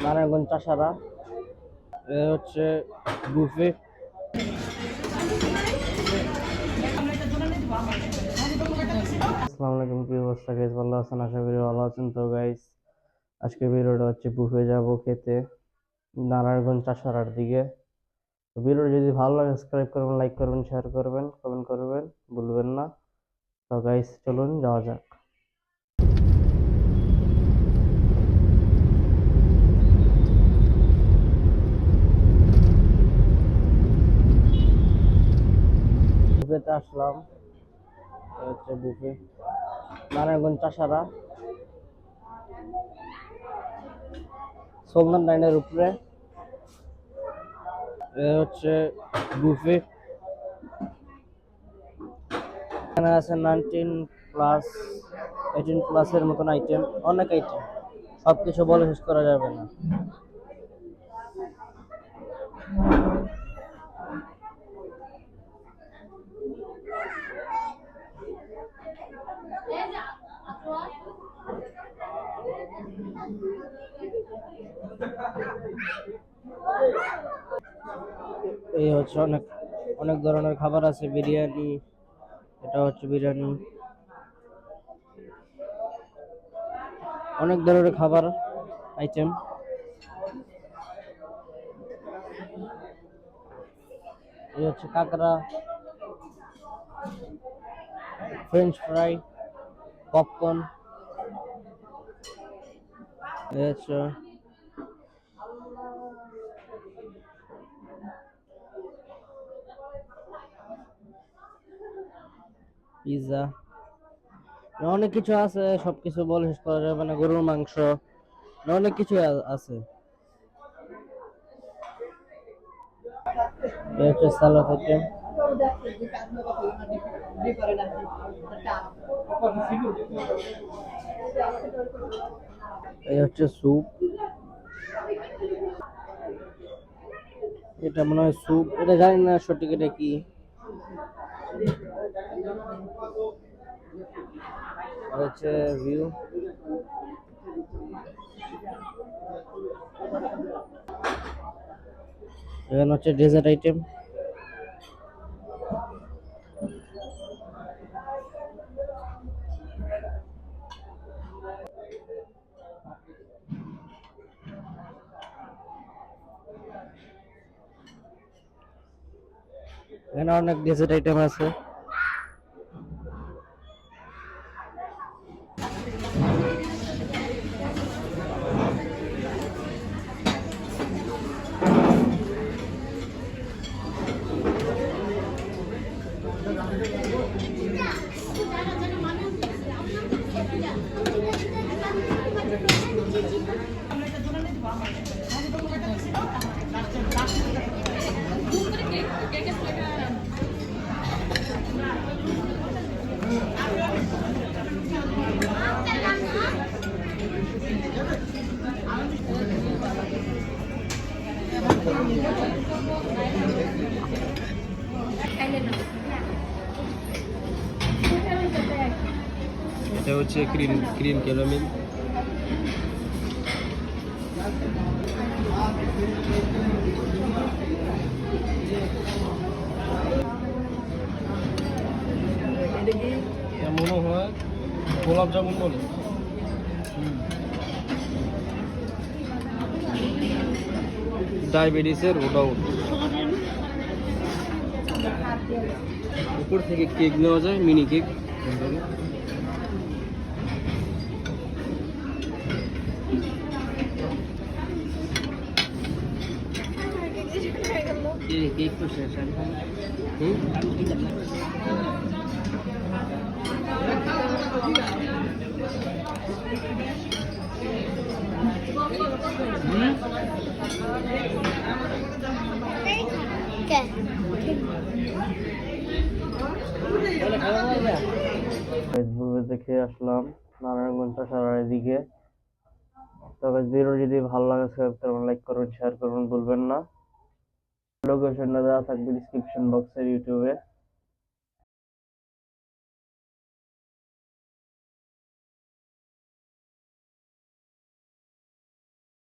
নারায়ণগঞ্জ চাষারা হচ্ছে বুফে। আসসালামু আলাইকুম, কি অবস্থা গাইস? ভালো আছেন? আশা করি ভালো আছেন। তো গাইস, আজকে ভিডিওটা হচ্ছে বুফে যাব খেতে নারায়ণগঞ্জ চাষারার দিকে। তো ভিডিও যদি ভালো লাগে সাবস্ক্রাইব করবেন, লাইক করবেন, শেয়ার করবেন, কমেন্ট করবেন, ভুলবেন না। তো গাইস চলুন যাওয়া যাক। বুফেতে আসলাম, হচ্ছে বুফে নারায়ণগঞ্জ চাষারা, সোলমান লাইনের উপরে হচ্ছে বুফে। এখানে আছে 19+, 18+-এর মতন আইটেম, অনেক আইটেম, সবকিছু বলে শেষ করা যাবে না। এই হচ্ছে অনেক অনেক ধরনের খাবার আছে, বিরিয়ানি, এটা হচ্ছে বিরিয়ানি, অনেক ধরনের খাবার আইটেম। এই হচ্ছে কাঁকড়া, ফ্রেঞ্চ ফ্রাই, পপকর্ন, এই হচ্ছে পিৎজা, অনেক কিছু আছে, সবকিছু বলে শেষ করা যাবে না। গরুর মাংস, অনেক কিছু আছে। এই হচ্ছে সালাদ আইটেম, এই হচ্ছে স্যুপ, এটা মনে হয় স্যুপ, এটা জানি না সঠিক এটা কি। হচ্ছে ভিউ, এখানে হচ্ছে ডেজার্ট আইটেম, এখানে অনেক ডেজার্ট আইটেম আছে। এটা হচ্ছে ক্রিম ক্রিম ক্যারামেল, মনে হয় গোলাপ জামুন বলে। ডায়াবেটিসের ওটাও, উপর থেকে কেক নেওয়া যায়, মিনি কেক। केक तो शेयर ফেসবুকে দেখে আসলাম নারায়ণগঞ্জ চাষারার দিকে। তবে ভিডিও যদি ভালো লাগে সাবস্ক্রাইব করবেন, লাইক করবেন, শেয়ার করবেন, ভুলবেন না। লোকেশনটা দেওয়া থাকবে ডিসক্রিপশন বক্সের ইউটিউবে।